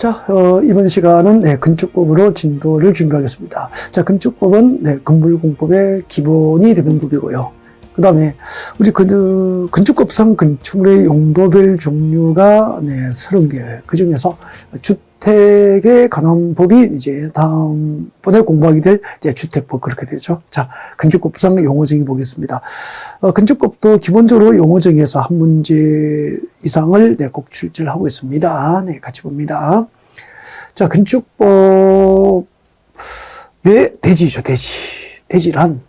자, 이번 시간은 건축법으로 진도를 준비하겠습니다. 자, 건축법은 건물공법의 기본이 되는 법이고요. 그 다음에 우리 건축법상 건축물의 용도별 종류가 30개. 그 중에서 주택에 관한 법이 이제 다음번에 공부하게 될 이제 주택법 그렇게 되죠. 자, 건축법상 용어정의 보겠습니다. 건축법도 기본적으로 용어정의에서 한 문제 이상을 꼭 출제를 하고 있습니다. 네, 같이 봅니다. 자, 건축법의 대지죠, 대지. 대지란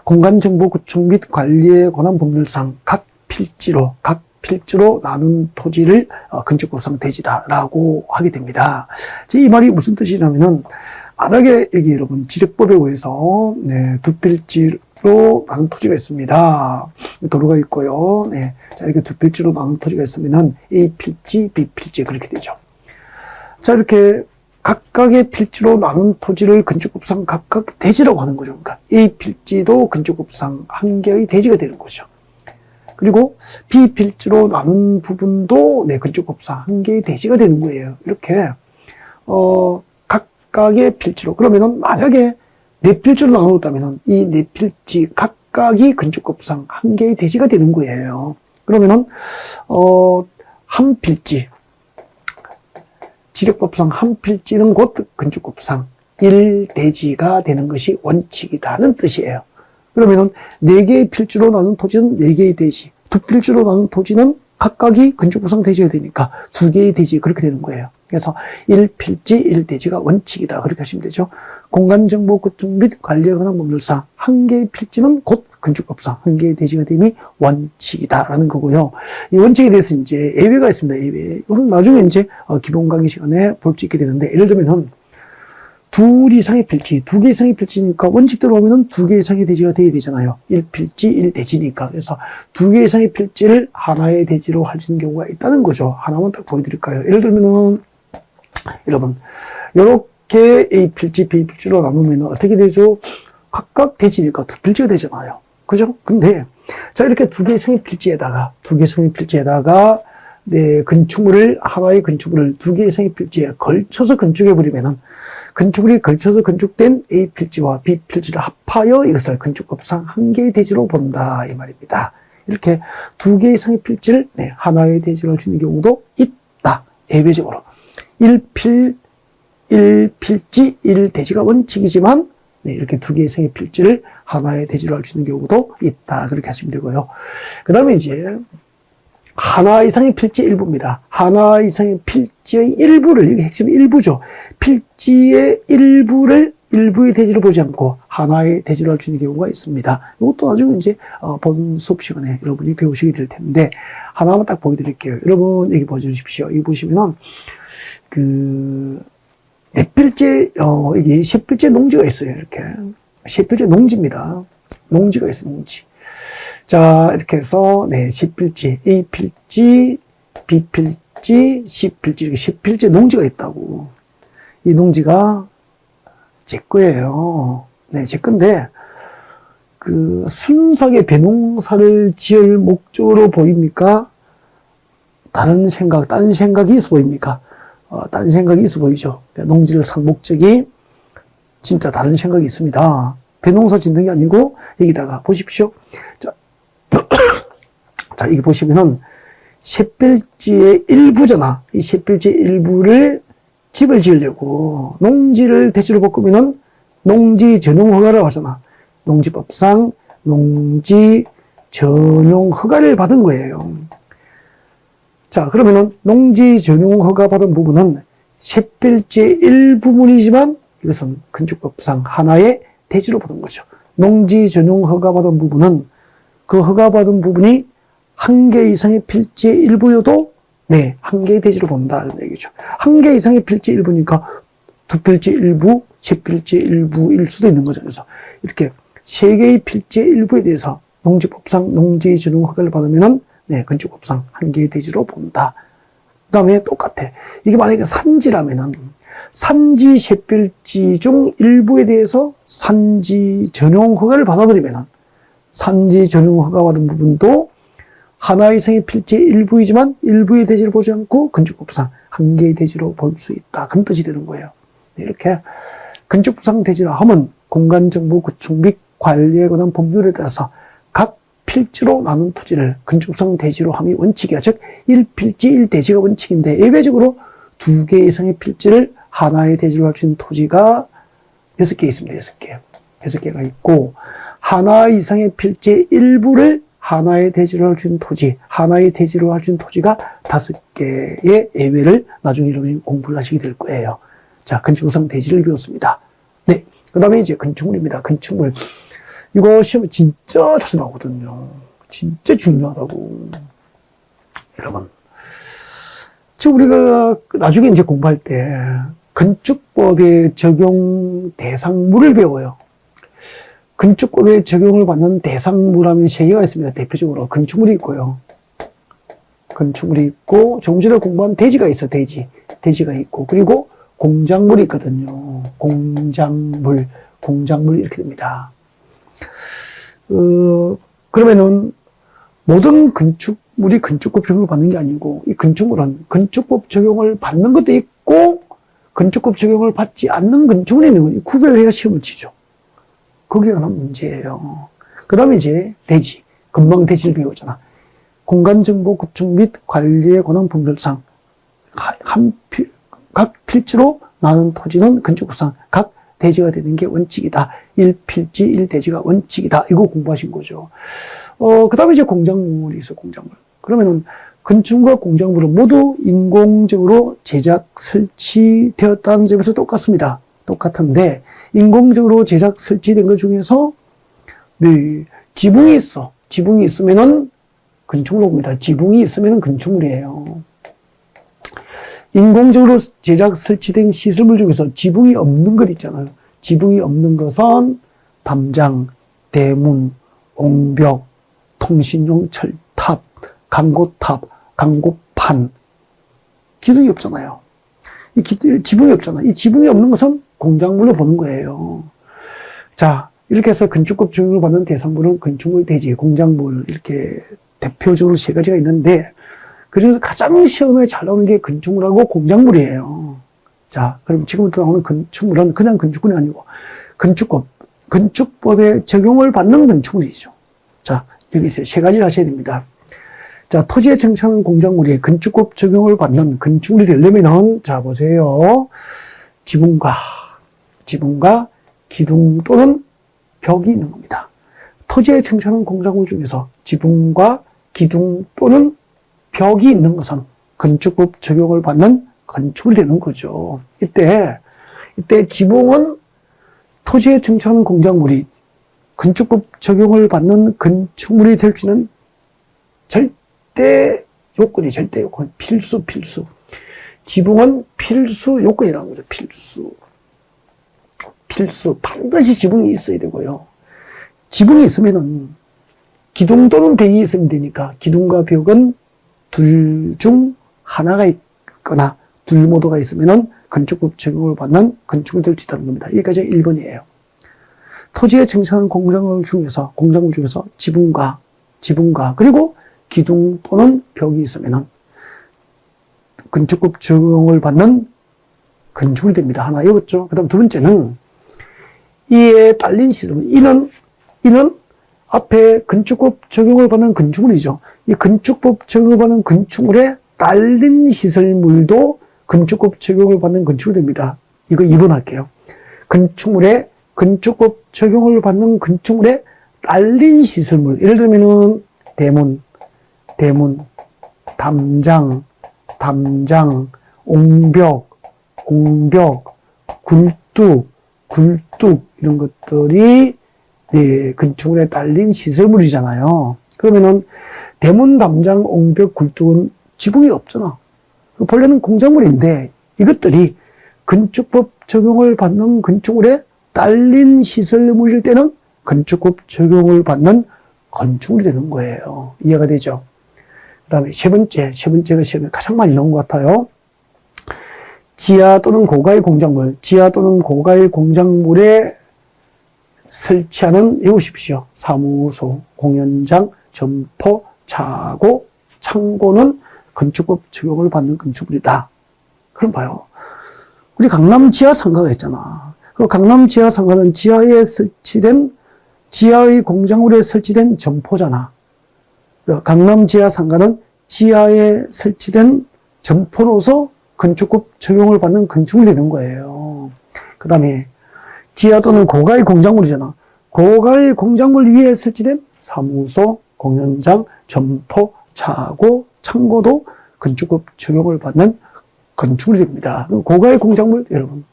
공간정보 구축 및 관리에 관한 법률상 각 필지로 나눈 토지를 건축법상 대지다라고 하게 됩니다. 이 말이 무슨 뜻이냐면은 만약에 여기 여러분 지적법에 의해서 두 필지로 나눈 토지가 있습니다. 도로가 있고요. 자, 이렇게 두 필지로 나눈 토지가 있으면은 A 필지, B 필지 그렇게 되죠. 자, 이렇게 각각의 필지로 나눈 토지를 건축법상 각각 대지라고 하는 거죠. 그러니까 A 필지도 건축법상 한 개의 대지가 되는 거죠. 그리고 B 필지로 나눈 부분도 건축법상 한 개의 대지가 되는 거예요. 이렇게 각각의 필지로, 그러면은 만약에 네 필지로 나눴다면은 이 네 필지 각각이 건축법상 한 개의 대지가 되는 거예요. 그러면은 한 필지, 지력법상 한 필지는 곧 건축법상 1대지가 되는 것이 원칙이다는 뜻이에요. 그러면은 4개의 필지로 나눈 토지는 4개의 대지, 2필지로 나눈 토지는 각각이 건축법상 대지가 되니까 2개의 대지 그렇게 되는 거예요. 그래서 1필지 1대지가 원칙이다 그렇게 하시면 되죠. 공간정보 구축 및 관리에 관한 법률상 한 개의 필지는 곧 건축법상 한 개의 대지가 됨이 원칙이다라는 거고요. 이 원칙에 대해서 이제 예외가 있습니다. 예외. 이건 나중에 이제 기본 강의 시간에 볼 수 있게 되는데, 예를 들면은 둘 이상의 필지, 2개 이상의 필지니까 원칙대로 보면은 2개 이상의 대지가 돼야 되잖아요. 1필지 1대지니까. 그래서 2개 이상의 필지를 하나의 대지로 할 수 있는 경우가 있다는 거죠. 하나만 딱 보여드릴까요? 예를 들면은 여러분 이렇게 A 필지, B 필지로 나누면 어떻게 되죠? 각각 대지니까 2필지가 되잖아요. 그죠? 근데 자, 이렇게 2개 이상의 필지에다가 건축물을, 하나의 건축물을 2개 이상의 필지에 걸쳐서 건축해버리면은 건축물이 걸쳐서 건축된 A 필지와 B 필지를 합하여 이것을 건축법상 한 개의 대지로 본다 이 말입니다. 이렇게 2개 이상의 필지를 하나의 대지로 주는 경우도 있다. 예외적으로 1필지 1대지가 원칙이지만 이렇게 2개 이상의 필지를 하나의 대지로 할 수 있는 경우도 있다. 그렇게 하시면 되고요. 그 다음에 이제 하나 이상의 필지 일부입니다. 하나 이상의 필지의 일부를, 이게 핵심 일부죠. 필지의 일부의 대지로 보지 않고 하나의 대지로 할 수 있는 경우가 있습니다. 이것도 나중에 이제 본 수업 시간에 여러분이 배우시게 될 텐데, 하나만 딱 보여드릴게요. 여러분 여기 보여주십시오. 여기 보시면은 네 필지, 여기 10필지 농지가 있어요. 이렇게 10필지 농지입니다. 농지가 있어요. 농지. 자, 이렇게 해서 10필지, A필지, B필지, C필지, 이렇게 10필지 농지가 있다고. 이 농지가 제 거예요. 제 건데 순수하게 배농사를 지을 목적으로 보입니까? 다른 생각이 있어 보입니까? 다른 생각이 있어 보이죠. 농지를 산 목적이 진짜 다른 생각이 있습니다. 배농사 짓는 게 아니고, 여기다가 보십시오. 자, 여기 보시면은, 셋필지의 일부잖아. 이 셋필지 일부를 집을 지으려고 농지를 대지로 바꾸면은 농지 전용 허가를 하잖아. 농지법상 농지 전용 허가를 받은 거예요. 자, 그러면은 농지 전용 허가 받은 부분은 셋필지의 일부분이지만 이것은 건축법상 하나의 대지로 받은 거죠. 농지 전용 허가 받은 부분은 그 허가 받은 부분이 한 개 이상의 필지의 일부여도 한 개의 대지로 본다는 얘기죠. 한 개 이상의 필지 일부니까 2필지 일부, 3필지 일부일 수도 있는 거죠. 그래서 이렇게 3개의 필지의 일부에 대해서 농지법상 농지 전용 허가를 받으면은 건축법상 한 개의 대지로 본다. 그 다음에 똑같아. 이게 만약에 산지라면은 산지 3필지 중 일부에 대해서 산지 전용 허가를 받아버리면은 산지 전용 허가 받은 부분도 하나 이상의 필지의 일부이지만 일부의 대지를 보지 않고 건축법상 한 개의 대지로 볼 수 있다. 그런 뜻이 되는 거예요. 이렇게 건축부상 대지라 하면 공간정보 구축 및 관리에 관한 법률에 따라서 각 필지로 나눈 토지를 건축부상 대지로 함이 원칙이야. 즉 1필지 1대지가 원칙인데 예외적으로 2개 이상의 필지를 하나의 대지로 할 수 있는 토지가 6개 있습니다. 6개. 6개가 있고 하나 이상의 필지의 일부를 하나의 대지로 할 수 있는 토지, 하나의 대지로 할 수 있는 토지가 5개의 예외를 나중에 여러분이 공부를 하시게 될 거예요. 자, 건축부상 대지를 배웠습니다. 네. 그 다음에 이제 건축물입니다. 건축물. 이거 시험에 진짜 자주 나오거든요. 진짜 중요하다고. 여러분. 지금 우리가 나중에 이제 공부할 때 건축법의 적용 대상물을 배워요. 건축법의 적용을 받는 대상물 하면 3개가 있습니다. 대표적으로 건축물이 있고요. 건축물이 있고 조금 전에 공부한 대지가 있어. 대지가 있고 그리고 공작물이 있거든요. 공작물 이렇게 됩니다. 그러면은 모든 건축물이 건축법 적용을 받는 게 아니고 이 건축물은 건축법 적용을 받는 것도 있고 건축법 적용을 받지 않는 건축물이 있는 거니 구별해야 시험을 치죠. 거기에 관한 문제예요. 그 다음에 이제 대지. 금방 대지를 배우잖아. 공간정보 구축 및 관리에 관한 법률상 각 필지로 나눈 토지는 건축법상 각 대지가 되는 게 원칙이다. 1필지 1대지가 원칙이다. 이거 공부하신 거죠. 그 다음에 이제 공작물이 있어요. 공작물. 그러면은 건축물과 공작물은 모두 인공적으로 제작 설치되었다는 점에서 똑같습니다. 똑같은데 인공적으로 제작 설치된 것 중에서 네, 지붕이 있어. 지붕이 있으면은 건축물로 봅니다. 지붕이 있으면은 건축물이에요. 인공적으로 제작 설치된 시설물 중에서 지붕이 없는 것 있잖아요. 지붕이 없는 것은 담장, 대문, 옹벽, 통신용 철탑, 광고탑, 광고판, 기둥이 없잖아요. 지붕이 없잖아. 이 지붕이 없는 것은 공작물로 보는 거예요. 자, 이렇게 해서 건축법 적용을 받는 대상물은 건축물, 대지, 공작물 이렇게 대표적으로 3가지가 있는데 그중에서 가장 시험에 잘 나오는 게 건축물하고 공작물이에요. 자, 그럼 지금부터 나오는 건축물은 그냥 건축물이 아니고 건축법에 적용을 받는 건축물이죠. 자, 여기 있어요. 3가지를 하셔야 됩니다. 자, 토지에 정착하는 공작물이 건축법 적용을 받는 건축물이 되려면은, 자, 보세요. 지붕과 기둥 또는 벽이 있는 겁니다. 토지에 정착하는 공작물 중에서 지붕과 기둥 또는 벽이 있는 것은 건축법 적용을 받는 건축물이 되는 거죠. 이때 지붕은 토지에 정착하는 공작물이 건축법 적용을 받는 건축물이 될 수 있는 절대 요건, 필수. 지붕은 필수 요건이라는 거죠. 필수. 반드시 지붕이 있어야 되고요. 지붕이 있으면은 기둥 또는 벽이 있으면 되니까 기둥과 벽은 둘 중 하나가 있거나 둘 모두가 있으면은 건축법 적용을 받는 건축물이 될 수 있다는 겁니다. 여기까지 1번이에요. 토지에 정착하는 공작물 중에서 지붕과 그리고 기둥 또는 벽이 있으면은 건축법 적용을 받는 건축물이 됩니다. 하나 외웠죠? 그 다음 2번째는 이에 딸린 시설. 이는 앞에 건축법 적용을 받는 건축물이죠. 이 건축법 적용을 받는 건축물에 딸린 시설물도 건축법 적용을 받는 건축물이 됩니다. 이거 2번 할게요. 건축법 적용을 받는 건축물에 딸린 시설물. 예를 들면은 대문, 담장, 옹벽, 굴뚝 이런 것들이 건축물에 딸린 시설물이잖아요. 그러면은 대문, 담장, 옹벽, 굴뚝은 지붕이 없잖아. 본래는 공작물인데 이것들이 건축법 적용을 받는 건축물에 딸린 시설물일 때는 건축법 적용을 받는 건축물이 되는 거예요. 이해가 되죠? 그 다음에 세 번째가 시험에 가장 많이 나온 것 같아요. 지하 또는 고가의 공작물에 설치하는, 외우십시오. 사무소, 공연장, 점포, 차고, 창고는 건축법 적용을 받는 건축물이다. 그럼 봐요. 우리 강남 지하 상가가 있잖아. 그 강남 지하 상가는 지하에 설치된, 지하의 공작물에 설치된 점포잖아. 강남 지하 상가는 지하에 설치된 점포로서 건축법 적용을 받는 건축물이 되는 거예요. 그 다음에 지하 또는 고가의 공작물이잖아. 고가의 공작물 위에 설치된 사무소, 공연장, 점포, 차고, 창고도 건축법 적용을 받는 건축물이 됩니다. 고가의 공작물, 여러분.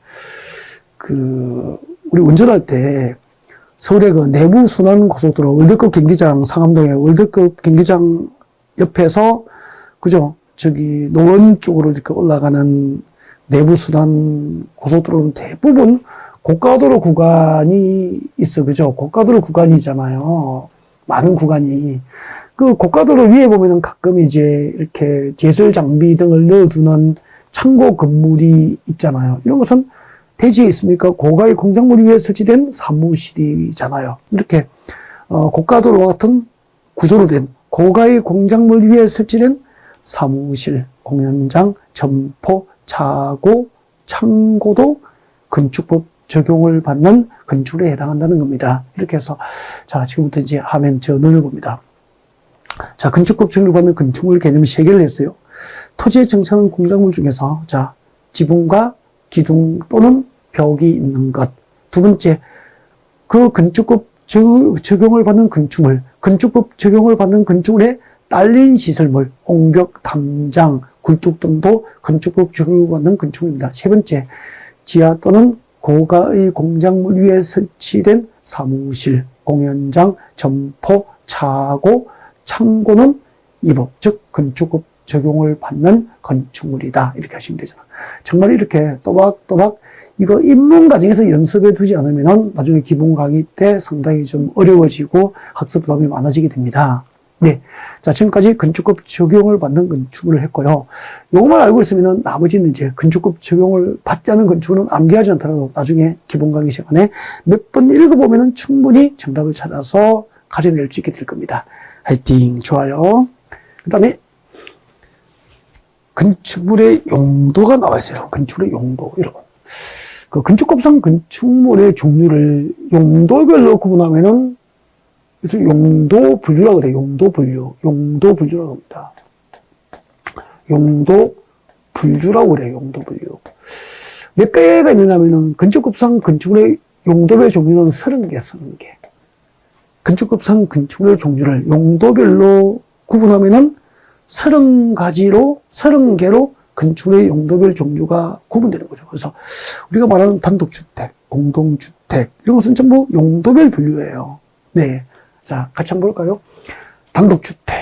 우리 운전할 때 서울의 그 내부 순환 고속도로 월드컵 경기장, 상암동의 월드컵 경기장 옆에서, 그죠? 저기 노원 쪽으로 이렇게 올라가는 내부 순환 고속도로는 대부분 고가도로 구간이 있어. 그죠? 고가도로 구간이잖아요. 많은 구간이. 그 고가도로 위에 보면은 가끔 이제 이렇게 제설 장비 등을 넣어두는 창고 건물이 있잖아요. 이런 것은 대지에 있습니까? 고가의 공작물 위에 설치된 사무실이잖아요. 이렇게 고가도로 같은 구조로 된 고가의 공작물 위에 설치된 사무실, 공연장, 점포, 차고, 창고도 건축법 적용을 받는 건축에 해당한다는 겁니다. 이렇게 해서 자, 지금부터 이제 화면 전원을 봅니다. 자, 건축법 적용을 받는 건축물 개념 3개를 했어요. 토지에 정착하는 공작물 중에서 자, 지붕과 기둥 또는 벽이 있는 것. 두 번째, 그 건축법 적용을 받는 건축물, 건축법 적용을 받는 건축물에 딸린 시설물, 옹벽, 담장, 굴뚝 등도 건축법 적용을 받는 건축물입니다. 세 번째, 지하 또는 고가의 공작물 위에 설치된 사무실, 공연장, 점포, 차고, 창고는 이 법, 즉 건축법 적용을 받는 건축물이다. 이렇게 하시면 되잖아. 정말 이렇게 또박또박 이거 입문 과정에서 연습해 두지 않으면 나중에 기본 강의 때 상당히 좀 어려워지고 학습 부담이 많아지게 됩니다. 네. 자, 지금까지 건축법 적용을 받는 건축물을 했고요. 요것만 알고 있으면 나머지는 이제 건축법 적용을 받지 않은 건축물은 암기하지 않더라도 나중에 기본 강의 시간에 몇 번 읽어보면 충분히 정답을 찾아서 가져낼 수 있게 될 겁니다. 화이팅! 좋아요. 그 다음에 건축물의 용도가 나와 있어요. 건축물의 용도, 여러분. 그 건축법상 건축물의 종류를 용도별로 구분하면은 그래서 용도 분류라고 그래요. 용도 분류. 용도 분류라고 합니다. 용도 분류라고 그래요. 용도 분류. 몇 개가 있느냐면은 건축법상 건축물의 용도별 종류는 30개, 30개. 건축법상 건축물의 종류를 용도별로 구분하면은 30가지로, 30개로 건축물의 용도별 종류가 구분되는 거죠. 그래서 우리가 말하는 단독주택, 공동주택, 이런 것은 전부 용도별 분류예요. 네. 자, 같이 한번 볼까요? 단독주택.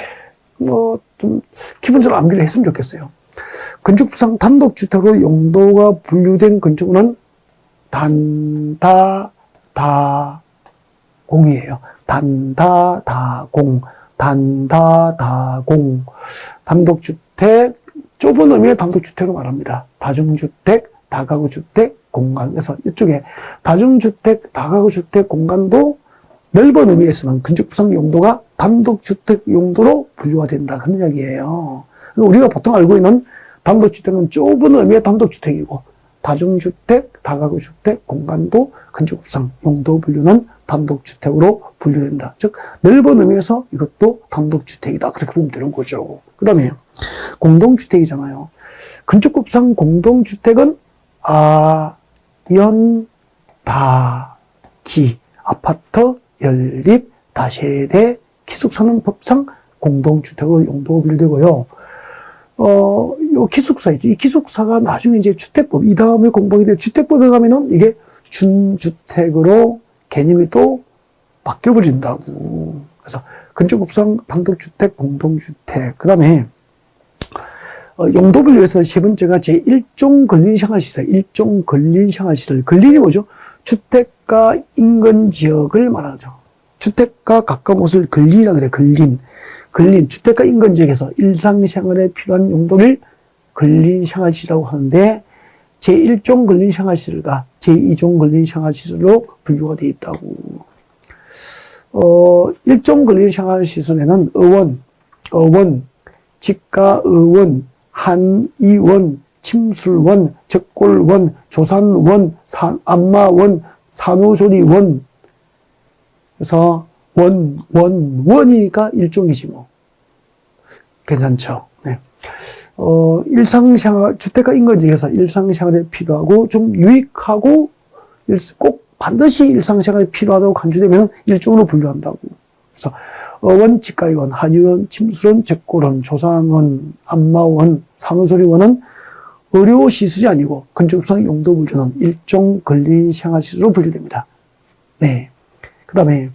좀, 기본적으로 암기를 했으면 좋겠어요. 건축법상 단독주택으로 용도가 분류된 건축물은 단다다공이에요. 단다다공. 단다다공. 단독주택, 좁은 의미의 단독주택을 말합니다. 다중주택, 다가구주택, 공간. 그래서 이쪽에 다중주택, 다가구주택, 공간도 넓은 의미에서는 건축법상 용도가 단독주택 용도로 분류가 된다. 그런 이야기예요. 우리가 보통 알고 있는 단독주택은 좁은 의미의 단독주택이고 다중주택, 다가구주택, 공간도 건축법상 용도 분류는 단독주택으로 분류된다. 즉 넓은 의미에서 이것도 단독주택이다. 그렇게 보면 되는 거죠. 그 다음에 공동주택이잖아요. 건축법상 공동주택은 연, 다, 기, 아파트, 연립, 다세대, 기숙사는 법상 공동주택으로 용도가 분류되고요. 요 기숙사 있죠. 이 기숙사가 나중에 이제 주택법, 이 다음에 공부하게 될 주택법에 가면은 이게 준주택으로 개념이 또 바뀌어버린다고. 그래서 건축법상 단독주택, 공동주택. 그 다음에 용도 분류에서 세 번째가 제1종 근린생활시설, 1종 근린생활시설. 근린이 뭐죠? 주택가 인근 지역을 말하죠. 주택가 가까운 곳을 근린이라고 그래요. 근린. 주택가 인근 지역에서 일상생활에 필요한 용도를 근린생활시설이라고 하는데 제1종 근린생활시설과 제2종 근린생활시설로 분류가 되어 있다고. 1종 근린생활시설에는 어원, 직가의원, 한의원, 침술원, 적골원, 조산원, 안마원, 산후조리원. 그래서 원이니까 일종이지 뭐. 괜찮죠? 네. 일상생활, 주택가 인건지에서 일상생활에 필요하고 좀 유익하고 꼭 반드시 일상생활에 필요하다고 간주되면 일종으로 분류한다고. 그래서 어원, 치과의원, 한의원, 침술원, 적골원, 조산원, 안마원, 산후조리원은 의료시술이 아니고 건축상 용도 분류는 일종 근린 생활시설로 분류됩니다. 네. 그 다음에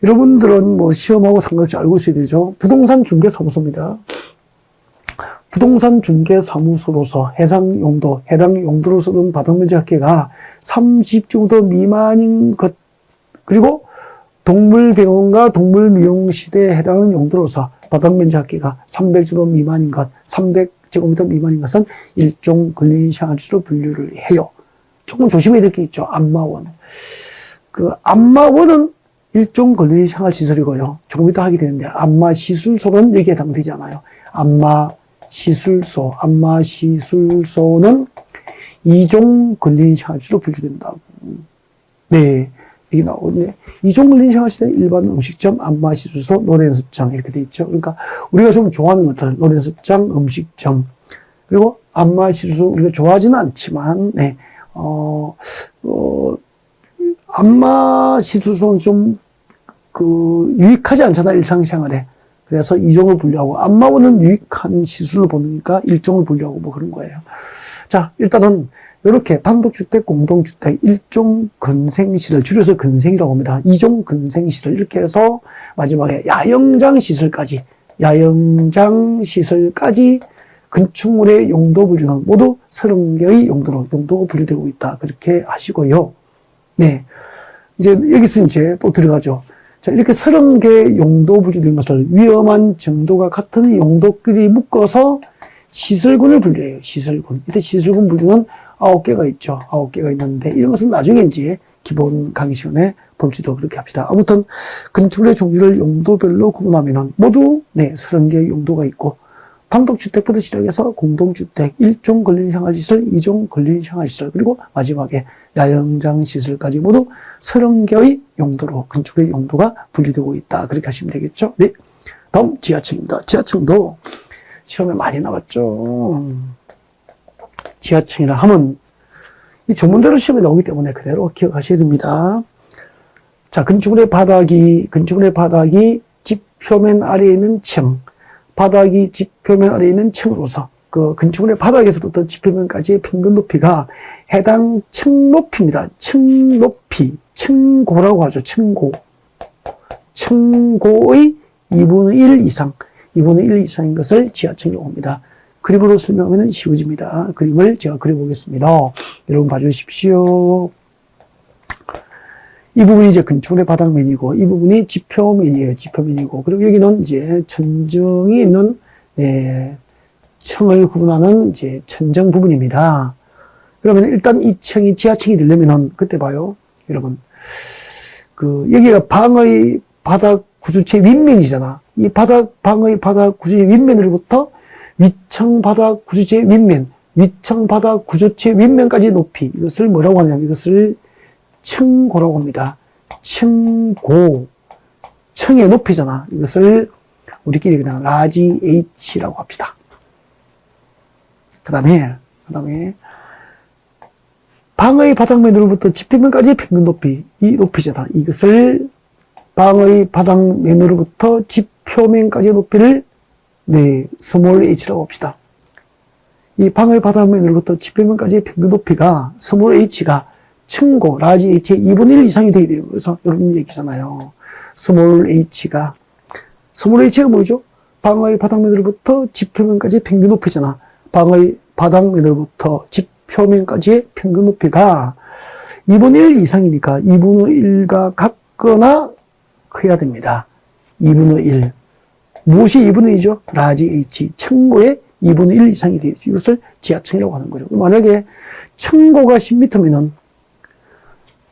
여러분들은 뭐 시험하고 상관없이 알고 있어야 되죠. 부동산 중개사무소입니다. 부동산 중개사무소로서 해당 용도로 쓰는 바닥면적 합계가 30제곱미터 미만인 것, 그리고 동물병원과 동물미용실에 해당하는 용도로서 바닥면적 합계가 300제곱 미만인 것, 300제곱미터 미만인 것은 일종 근린생활시설로 분류를 해요. 조금 조심해야 될 게 있죠. 안마원. 안마원은 일종 근린생활시설이고요. 조금 이따 하게 되는데, 안마시술소는 여기에 해당되지 않아요. 안마시술소는 이종 근린생활시설로 분류된다고. 네. 이게 나오네. 이종 근린생활시설은 일반 음식점, 안마시술소, 노래연습장 이렇게 돼 있죠. 그러니까 우리가 좀 좋아하는 것들, 노래연습장, 음식점, 그리고 안마시술소 우리가 좋아하지는 않지만, 네. 안마시술소는 좀 유익하지 않잖아, 일상생활에. 그래서 이종을 분류하고, 안마원은 유익한 시술로 보니까 일종을 분류하고 뭐 그런 거예요. 자, 일단은 이렇게 단독주택, 공동주택, 일종 근생시설, 줄여서 근생이라고 합니다. 이종 근생시설 이렇게 해서 마지막에 야영장시설까지 건축물의 용도 분류는 모두 30개의 용도가 분류되고 있다. 그렇게 하시고요. 네. 이제 여기서 이제 또 들어가죠. 자, 이렇게 30개 용도 분류된 것을 위험한 정도가 같은 용도끼리 묶어서 시설군을 분류해요. 시설군. 이때 시설군 분류는 9개가 있죠. 9개가 있는데 이런 것은 나중에 이제 기본 강의 시간에 볼지도 그렇게 합시다. 아무튼 건축물의 종류를 용도별로 구분하면은 모두 30개의 용도가 있고, 단독주택부터 시작해서 공동주택, 일종 근린생활시설, 이종 근린생활시설, 그리고 마지막에 야영장시설까지 모두 30개의 용도로, 건축의 용도가 분류되고 있다. 그렇게 하시면 되겠죠. 네. 다음 지하층입니다. 지하층도 시험에 많이 나왔죠. 지하층이라 하면 이 조문대로 시험에 나오기 때문에 그대로 기억하셔야 됩니다. 자, 건축물의 바닥이 집 표면 아래에 있는 층, 바닥이 집 표면 아래에 있는 층으로서 그 건축물의 바닥에서부터 집 표면까지의 평균 높이가 해당 층 높이입니다. 층 높이, 층고라고 하죠. 층고의 2분의 1 이상, 2분의 1 이상인 것을 지하층이라고 합니다. 그림으로 설명하면 쉬워집니다. 그림을 제가 그려보겠습니다. 여러분 봐주십시오. 이 부분이 이제 건축물의 바닥면이고, 이 부분이 지표면이에요. 지표면이고, 그리고 여기는 이제 천정이 있는, 층을 구분하는 이제 천정 부분입니다. 그러면 일단 이 층이 지하층이 되려면은, 그때 봐요. 여러분. 여기가 방의 바닥 구조체 윗면이잖아. 이 방의 바닥 구조체 윗면으로부터 위층 바닥 구조체 윗면, 위층 바닥 구조체 윗면까지 높이, 이것을 뭐라고 하냐면, 이것을 층고라고 합니다. 층고. 층의 높이잖아. 이것을 우리끼리 그냥 라지 H라고 합시다. 그 다음에, 방의 바닥면으로부터 지표면까지의 평균 높이, 이 높이잖아. 이것을 방의 바닥면으로부터 지표면까지의 높이를, 스몰 h라고 합시다. 이 방의 바닥면으로부터 지표면까지의 평균 높이가, 스몰 h가 층고, 라지 h의 2분의 1 이상이 되어야 되는 거여서 여러분 얘기잖아요. 스몰 h가 뭐죠? 방의 바닥면으로부터 지표면까지의 평균 높이잖아. 방의 바닥면으로부터 지표면까지의 평균 높이가 2분의 1 이상이니까 2분의 1가 같거나 커야 됩니다. 2분의 1. 무엇이 2분의 1이죠? 라지 h. 층고의 2분의 1 이상이 되죠. 이것을 지하층이라고 하는 거죠. 만약에 층고가 10m면은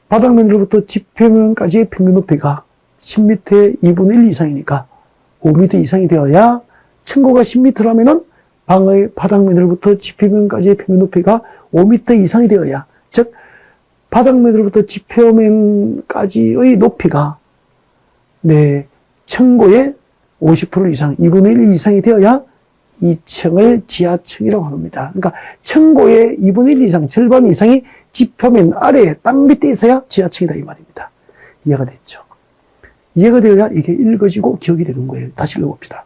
바닥면으로부터 지표면까지의 평균 높이가 10m의 2분의 1 이상이니까 5m 이상이 되어야 층고가 10m라면은 방의 바닥면으로부터 지표면까지의 평균 높이가 5m 이상이 되어야, 즉 바닥면으로부터 지표면까지의 높이가 내 층고의 50% 이상, 2분의 1 이상이 되어야 이 층을 지하층이라고 합니다. 그러니까 층고의 2분의 1 이상, 절반 이상이 지표면 아래에 땅 밑에 있어야 지하층이다 이 말입니다. 이해가 됐죠? 이해가 되어야 이게 읽어지고 기억이 되는 거예요. 다시 읽어봅시다.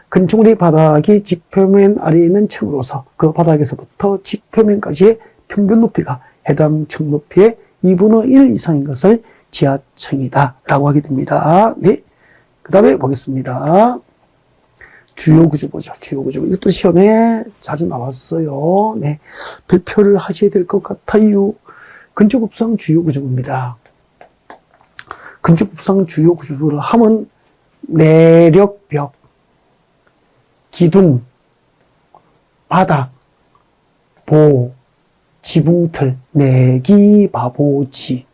건축물의 바닥이 지표면 아래에 있는 층으로서 그 바닥에서부터 지표면까지의 평균 높이가 해당 층 높이의 2분의 1 이상인 것을 지하층이다 라고 하게 됩니다. 네. 그 다음에 보겠습니다. 주요 구조 보죠. 주요 구조. 이것도 시험에 자주 나왔어요. 네. 발표를 하셔야 될 것 같아요. 건축법상 주요 구조입니다. 건축법상 주요 구조를 하면 내력벽, 기둥, 바닥, 보, 지붕틀, 내기, 마보지.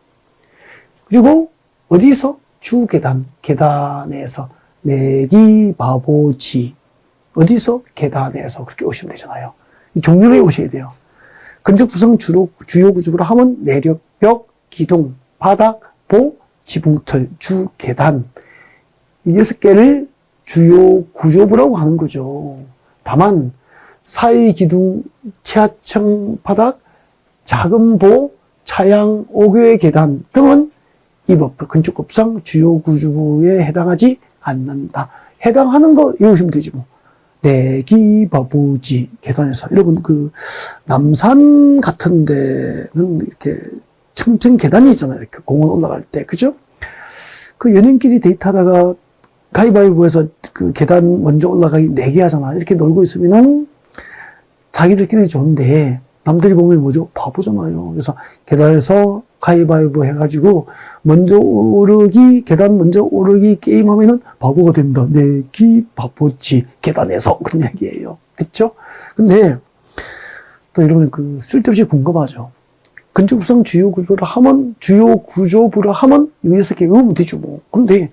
그리고 어디서? 주계단, 계단에서. 내기, 마보지. 어디서? 계단에서. 그렇게 오시면 되잖아요. 종류를 오셔야 돼요. 건축법상 주요 구조를 하면 내력벽, 기둥, 바닥, 보, 지붕틀, 주계단. 이 6개를 주요 구조부라고 하는 거죠. 다만 사이 기둥, 지하층 바닥, 작은 보, 차양, 5교의 계단 등은 이 법, 건축법상 주요 구조부에 해당하지 않는다. 해당하는 거 외우시면 되지 뭐. 내기, 마보지, 계단에서. 여러분 남산 같은 데는 이렇게 층층 계단이 있잖아요. 이렇게 공원 올라갈 때. 그죠? 연인끼리 데이트하다가 가위바위보에서 계단 먼저 올라가기 내기 하잖아. 이렇게 놀고 있으면은 자기들끼리 좋은데 남들이 보면 뭐죠? 바보잖아요. 그래서 계단에서 가위바위보 해가지고 계단 먼저 오르기 게임하면은 바보가 된다. 내기, 바보지, 계단에서. 그런 얘기예요. 됐죠? 근데 또 여러분 쓸데없이 궁금하죠. 건축법상 주요 구조부를 하면 이 6개 외우면 되죠 뭐. 근데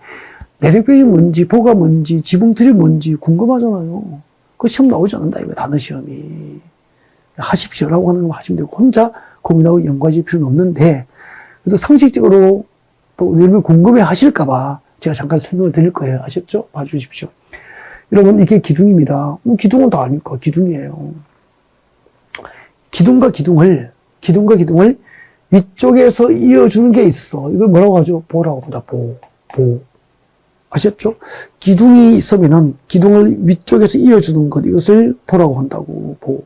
내력벽이 뭔지, 보가 뭔지, 지붕틀이 뭔지 궁금하잖아요. 그 시험 나오지 않는다, 이거 단어 시험이. 하십시오라고 하는 거 하시면 되고, 혼자 고민하고 연구하실 필요는 없는데, 그래도 상식적으로 또 여러분 궁금해 하실까봐 제가 잠깐 설명을 드릴 거예요. 아셨죠? 봐주십시오. 여러분, 이게 기둥입니다. 기둥은 다 아니까 기둥이에요. 기둥과 기둥을 위쪽에서 이어주는 게 있어. 이걸 뭐라고 하죠? 보라고 합니다. 보. 아셨죠? 기둥이 있으면은 기둥을 위쪽에서 이어주는 것, 이것을 보라고 한다고. 보.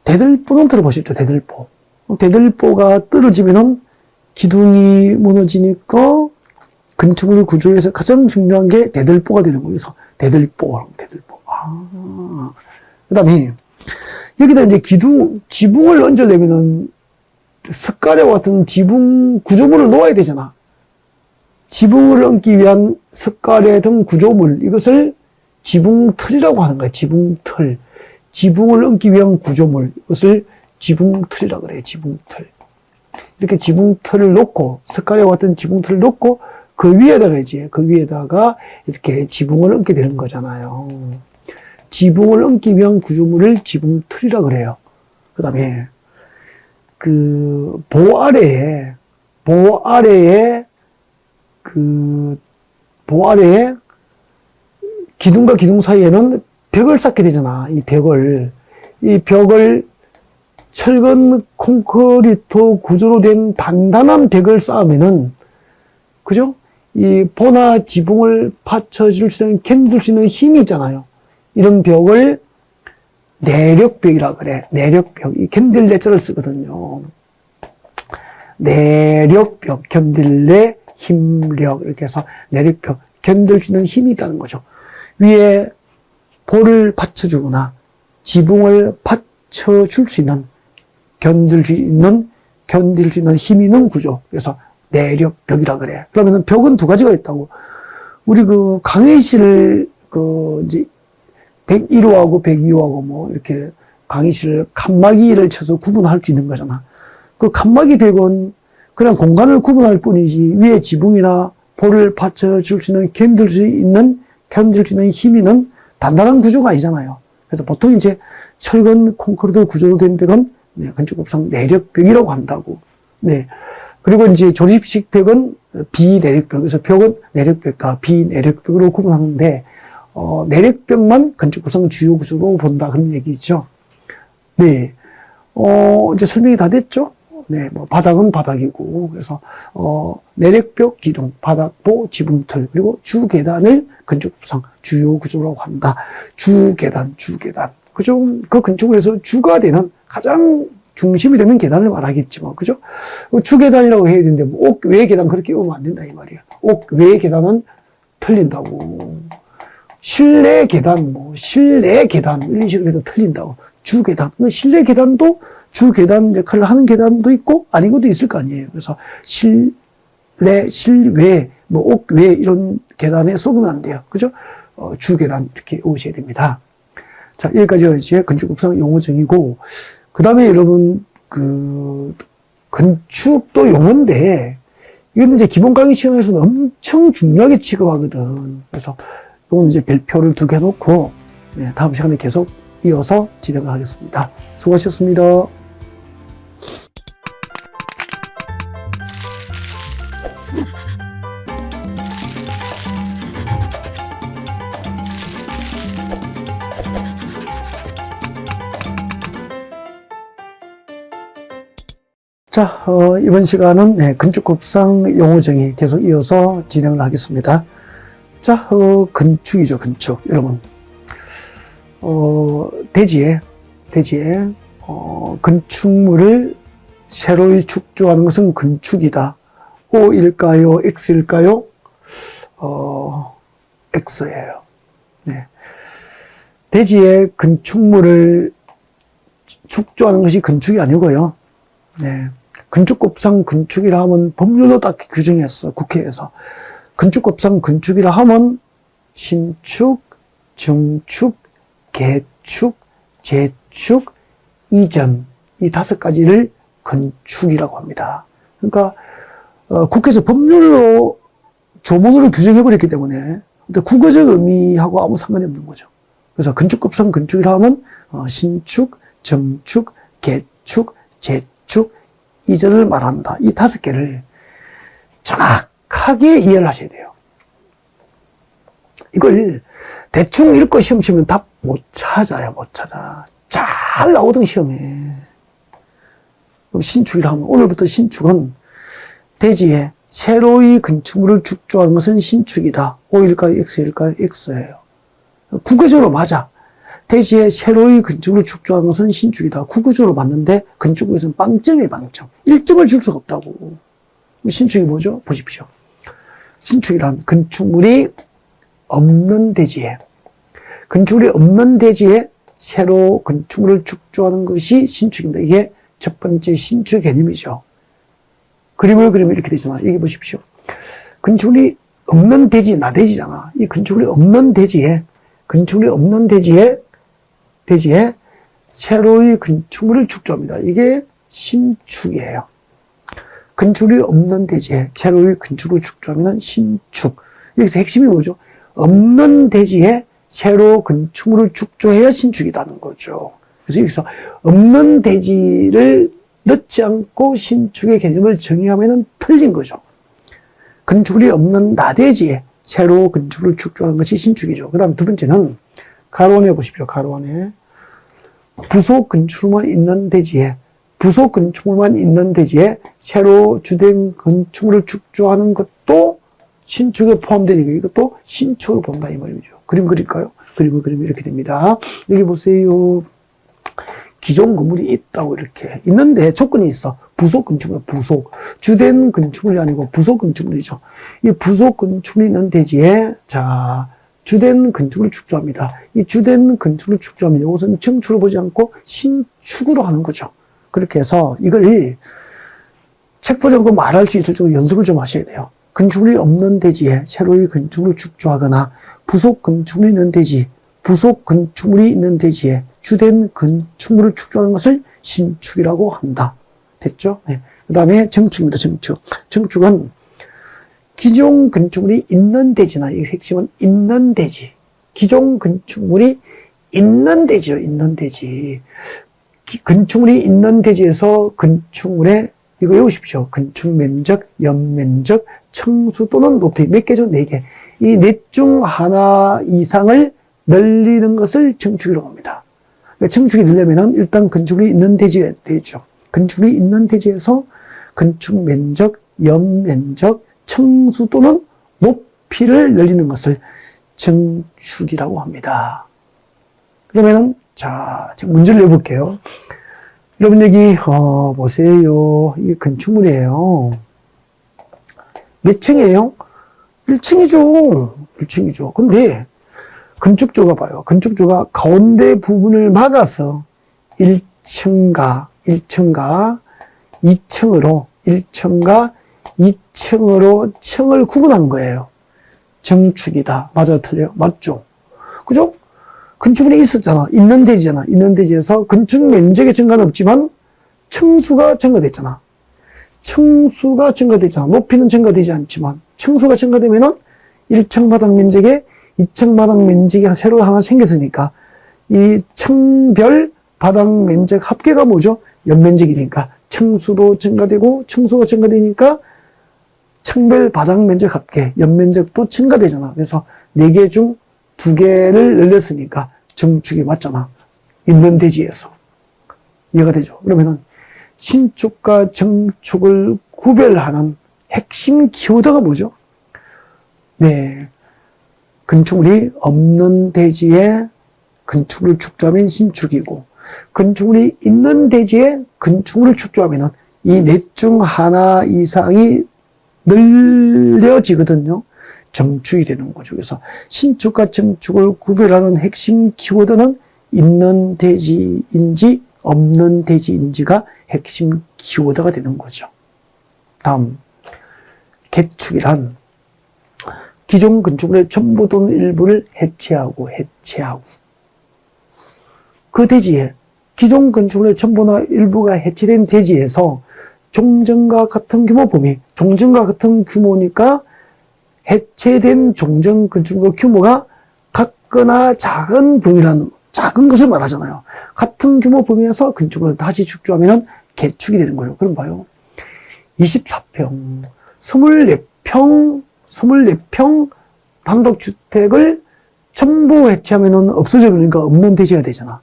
대들보는 들어보셨죠? 대들보. 대들보가 떨어지면은 기둥이 무너지니까 건축물 구조에서 가장 중요한 게 대들보가 되는 거예요. 그래서 대들보. 그 다음에 여기다 이제 지붕을 얹으려면은 석가래와 같은 지붕 구조물을 놓아야 되잖아. 지붕을 얹기 위한 석가래 등 구조물, 이것을 지붕틀이라고 하는 거예요. 지붕틀. 지붕을 얹기 위한 구조물, 이것을 지붕틀이라고 그래요. 지붕틀. 이렇게 지붕틀을 놓고, 석가래와 같은 지붕틀을 놓고, 그 위에다가 이렇게 지붕을 얹게 되는 거잖아요. 지붕을 얹기 위한 구조물을 지붕틀이라고 그래요. 그 다음에, 보 아래에 기둥과 기둥 사이에는 벽을 쌓게 되잖아. 이 벽을 철근 콘크리트 구조로 된 단단한 벽을 쌓으면은, 그죠? 이 보나 지붕을 받쳐줄 수 있는, 견딜 수 있는 힘이 있잖아요. 이런 벽을 내력벽이라 그래. 내력벽. 이 견딜레자를 쓰거든요. 내력벽, 견딜레, 힘력. 이렇게 해서 내력벽, 견딜 수 있는 힘이 있다는 거죠. 위에 볼을 받쳐주거나 지붕을 받쳐줄 수 있는, 견딜 수 있는 힘이 있는 구조. 그래서 내력벽이라 그래. 그러면은 벽은 두 가지가 있다고. 우리 강의실을 이제 101호하고 102호하고 뭐 이렇게 강의실을 칸막이를 쳐서 구분할 수 있는 거잖아. 칸막이 벽은 그냥 공간을 구분할 뿐이지, 위에 지붕이나 볼을 받쳐줄 수 있는, 견딜 수 있는 힘이 있는 단단한 구조가 아니잖아요. 그래서 보통 이제 철근, 콘크리트 구조로 된 벽은 네, 건축법상 내력벽이라고 한다고. 네. 그리고 이제 조립식 벽은 비내력벽. 그래서 벽은 내력벽과 비내력벽으로 구분하는데, 내력벽만 건축법상 주요 구조로 본다. 그런 얘기죠. 네. 이제 설명이 다 됐죠? 네, 뭐, 바닥은 바닥이고, 그래서, 내력벽, 기둥, 바닥보, 지붕틀, 그리고 주계단을 건축법상 주요 구조라고 한다. 주계단. 그죠? 그 건축을 해서 주가 되는 가장 중심이 되는 계단을 말하겠지 뭐, 그죠? 주계단이라고 해야 되는데, 뭐, 옥 외 계단 그렇게 오면 안 된다, 이 말이야. 옥 외 계단은 틀린다고. 실내 계단, 뭐, 실내 계단, 이런 식으로 해도 틀린다고. 주계단. 실내 계단도 주계단 역할을 하는 계단도 있고, 아닌 것도 있을 거 아니에요. 그래서 실내, 실외, 뭐, 옥 외, 이런 계단에 속으면 안 돼요. 그죠? 주계단, 이렇게 오셔야 됩니다. 자, 여기까지가 이제 건축법상 용어정의고, 그 다음에 여러분, 건축도 용어인데, 이건 이제 기본 강의 시험에서는 엄청 중요하게 취급하거든. 그래서, 이건 이제 별표를 2개 해놓고, 네, 다음 시간에 계속 이어서 진행을 하겠습니다. 수고하셨습니다. 자, 이번 시간은 네, 건축법상 용어정의 계속 이어서 진행을 하겠습니다. 자, 건축이죠, 건축. 여러분. 대지에, 건축물을 새로이 축조하는 것은 건축이다. O일까요? X일까요? X예요. 네. 대지에 건축물을 축조하는 것이 건축이 아니고요. 네. 건축법상 건축이라 하면 법률로 딱 규정했어, 국회에서. 건축법상 건축이라 하면 신축, 정축, 개축, 재축, 이전, 이 5가지를 건축이라고 합니다. 그러니까 국회에서 법률로 조문으로 규정해버렸기 때문에 국어적 의미하고 아무 상관이 없는 거죠. 그래서 건축법상 건축이라 하면 신축, 정축, 개축, 재축, 이전을 말한다. 이 5개를 정확하게 이해를 하셔야 돼요. 이걸 대충 읽고 시험 치면 답 못 찾아요, 못 찾아. 잘 나오던 시험에. 그럼 신축이라 하면, 오늘부터 신축은 대지에 새로이 건축물을 축조하는 것은 신축이다. O일까요? X일까요? X예요. 국어적으로 맞아. 대지에 새로이 건축물을 축조하는 것은 신축이다. 국어적으로 맞는데, 건축물에서는 빵점이에요, 빵점. 1점을 줄 수가 없다고. 신축이 뭐죠? 보십시오. 신축이란 건축물이 없는 대지에, 건축물이 없는 대지에 새로 건축물을 축조하는 것이 신축입니다. 이게 첫 번째 신축 개념이죠. 그림을 그리면 이렇게 되잖아. 여기 보십시오. 건축물이 없는 대지, 나대지잖아. 이 건축물이 없는 대지에, 대지에 새로이 건축물을 축조합니다. 이게 신축이에요. 건축물이 없는 대지에 새로이 건축물을 축조하면 신축. 여기서 핵심이 뭐죠? 없는 대지에 새로 건축물을 축조해야 신축이라는 거죠. 그래서 여기서 없는 대지를 넣지 않고 신축의 개념을 정의하면 틀린 거죠. 건축물이 없는 나대지에 새로 건축물을 축조하는 것이 신축이죠. 그 다음 두 번째는 가로원에 보십시오. 가로원에 부속 건축물만 있는 대지에 새로 주된 건축물을 축조하는 것도 신축에 포함되니까 이것도 신축으로 본다 이 말이죠. 그림 그릴까요? 그림을 그리면 이렇게 됩니다. 여기 보세요. 기존 건물이 있다고 이렇게 있는데 조건이 있어. 부속 건축물, 부속. 주된 건축물이 아니고 부속 건축물이죠. 이 부속 건축물이 있는 대지에 자 주된 건축물을 축조합니다. 이 주된 건축물을 축조하면 이것은 정축으로 보지 않고 신축으로 하는 거죠. 그렇게 해서 이걸 책 보지 않고 말할 수 있을 정도로 연습을 좀 하셔야 돼요. 건축물이 없는 대지에 새로이 건축물을 축조하거나 부속 건축물이 있는 대지에 주된 건축물을 축조하는 것을 신축이라고 한다. 됐죠? 네. 그 다음에 정축입니다. 정축. 정축은 기존 건축물이 있는 대지나, 이 핵심은 있는 대지. 기존 건축물이 있는 대지요, 있는 대지. 건축물이 있는 대지에서 건축물의, 이거 외우십시오. 건축 면적, 연면적, 층수 또는 높이. 몇 개죠? 4개. 이 넷 중 하나 이상을 늘리는 것을 증축이라고 합니다. 증축이 늘려면은 일단 건축물이 있는 대지가 되죠. 건축물이 있는 대지에서 건축 면적, 연면적, 층수 또는 높이를 늘리는 것을 증축이라고 합니다. 그러면은, 자, 제가 문제를 내볼게요. 여러분, 여기, 보세요. 이게 건축물이에요. 몇 층이에요? 1층이죠. 1층이죠. 근데, 건축주가 봐요. 건축주가 가운데 부분을 막아서 1층과 2층으로, 1층과 2층으로 층을 구분한 거예요. 증축이다. 맞아요? 틀려요? 맞죠? 그죠? 건축물이 있었잖아. 있는 대지잖아. 있는 대지에서 건축 면적의 증가는 없지만 층수가 증가됐잖아. 층수가 증가되잖아. 높이는 증가되지 않지만 층수가 증가되면은 1층 바닥 면적에 2층 바닥 면적이 새로 하나 생겼으니까 이 층별 바닥 면적 합계가 뭐죠? 연면적이니까 층수도 증가되고 층수가 증가되니까 층별 바닥 면적 합계, 연면적도 증가되잖아. 그래서 4개 중 2개를 늘렸으니까 증축이 맞잖아. 있는 대지에서. 이해가 되죠? 그러면은 신축과 증축을 구별하는 핵심 키워드가 뭐죠? 네. 건축물이 없는 대지에 건축물을 축조하면 신축이고, 건축물이 있는 대지에 건축물을 축조하면은 이 넷 중 하나 이상이 늘려지거든요. 증축이 되는 거죠. 그래서 신축과 증축을 구별하는 핵심 키워드는 있는 대지인지 없는 대지인지가 핵심 키워드가 되는 거죠. 다음, 개축이란 기존 건축물의 전부 또는 일부를 해체하고 그 대지에 기존 건축물의 전부나 일부가 해체된 대지에서 종전과 같은 규모 범위, 종전과 같은 규모니까 해체된 종전 건축물의 규모가 같거나 작은 범위라는, 작은 것을 말하잖아요. 같은 규모 범위에서 건축물을 다시 축조하면 개축이 되는 거예요. 그럼 봐요. 24평, 24평 단독주택을 전부 해체하면 없어져 버리니까 없는 대지가 되잖아.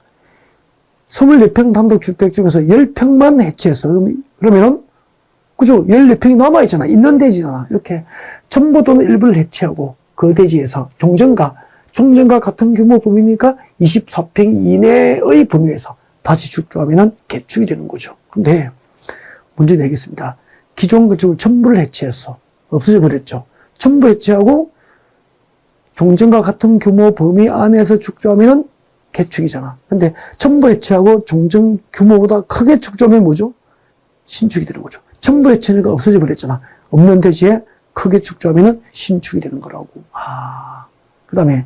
24평 단독주택 중에서 10평만 해체했어. 그러면은, 그죠? 14평이 남아있잖아. 있는 대지잖아. 이렇게 전부 또는 일부를 해체하고 그 대지에서 종전과 같은 규모 범위니까 24평 이내의 범위에서 다시 축조하면 개축이 되는 거죠. 근데 문제 내겠습니다. 기존 건축을 전부를 해체했어. 없어져 버렸죠. 전부 해체하고 종전과 같은 규모 범위 안에서 축조하면 개축이잖아. 근데 전부 해체하고 종전 규모보다 크게 축조하면 뭐죠? 신축이 되는 거죠. 전부 해체니까 없어져 버렸잖아. 없는 대지에 크게 축조하면 신축이 되는 거라고. 그 다음에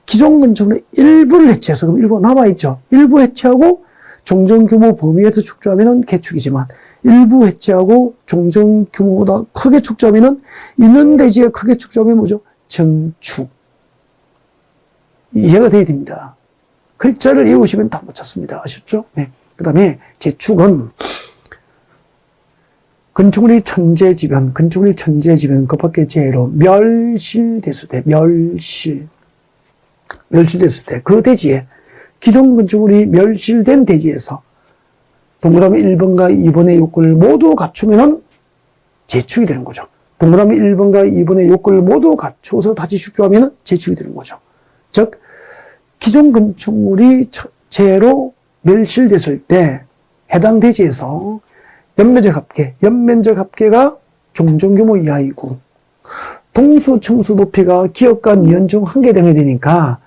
기존 건축물의 일부를 해체해서 그럼 일부 남아있죠. 일부 해체하고 종전 규모 범위에서 축조하면 개축이지만 일부 해체하고 종전 규모보다 크게 축조하면 있는 대지에 크게 축조하면 뭐죠? 증축. 이해가 돼야 됩니다. 글자를 외우시면 다 못 찾습니다. 아셨죠? 네. 그 다음에 재축은 건축물이 천재지변, 그 밖에 재해로 멸실됐을 때, 멸실됐을 때, 그 대지에, 기존 건축물이 멸실된 대지에서 동그라미 1번과 2번의 요건을 모두 갖추면은 재축이 되는 거죠. 동그라미 1번과 2번의 요건을 모두 갖추어서 다시 축조하면은 재축이 되는 거죠. 즉, 기존 건축물이 재해로 멸실됐을 때 해당 대지에서 연면적 합계가 종전규모 이하이고 동수, 층수, 높이가 기역과 니은 중 한 개 되면 되니까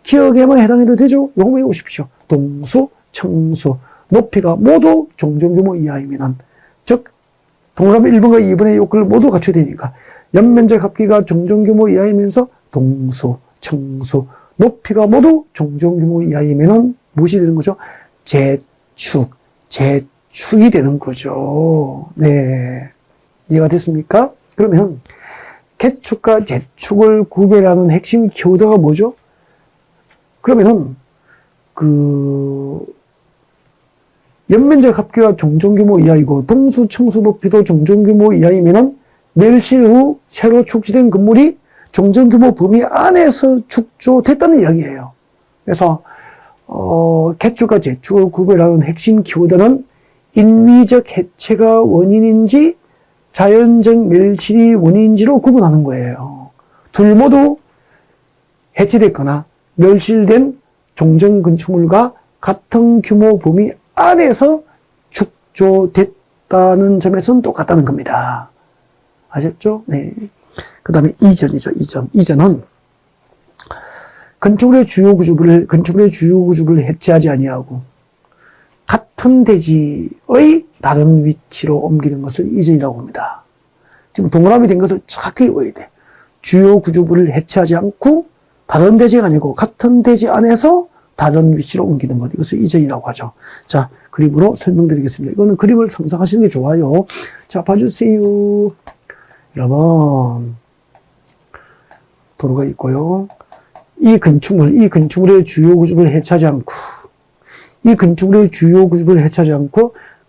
기역에만 해당해도 되죠? 요거 외우십시오. 동수, 층수, 높이가 모두 종전규모 이하이면 즉 동그라미 1번과 2번의 요건을 모두 갖춰야 되니까 연면적 합계가 종전규모 이하이면서 동수, 층수, 높이가 모두 종전규모 이하이면 무엇이 되는 거죠? 재축이 되는 거죠. 네. 이해가 됐습니까? 그러면 개축과 재축을 구별하는 핵심 키워드가 뭐죠? 그러면은 연면적 합계가 정정규모 이하이고 동수 청수 높이도 정정규모 이하이면은 멸실 후 새로 축지된 건물이 정정규모 범위 안에서 축조됐다는 이야기예요. 그래서 개축과 재축을 구별하는 핵심 키워드는 인위적 해체가 원인인지 자연적 멸실이 원인인지로 구분하는 거예요. 둘 모두 해체됐거나 멸실된 종전 건축물과 같은 규모 범위 안에서 축조됐다는 점에서는 똑같다는 겁니다. 아셨죠? 네. 그 다음에 이전이죠. 이전은 건축물의 주요 구조물을 해체하지 아니하고 같은 대지의 다른 위치로 옮기는 것을 이전이라고 합니다. 지금 동그라미 된 것을 정확히 외워야 돼. 주요 구조물을 해체하지 않고 다른 대지가 아니고 같은 대지 안에서 다른 위치로 옮기는 것. 이것을 이전이라고 하죠. 자, 그림으로 설명드리겠습니다. 이거는 그림을 상상하시는 게 좋아요. 자, 봐주세요. 여러분, 도로가 있고요. 이 건축물의 주요 구조물을 해체하지 않고,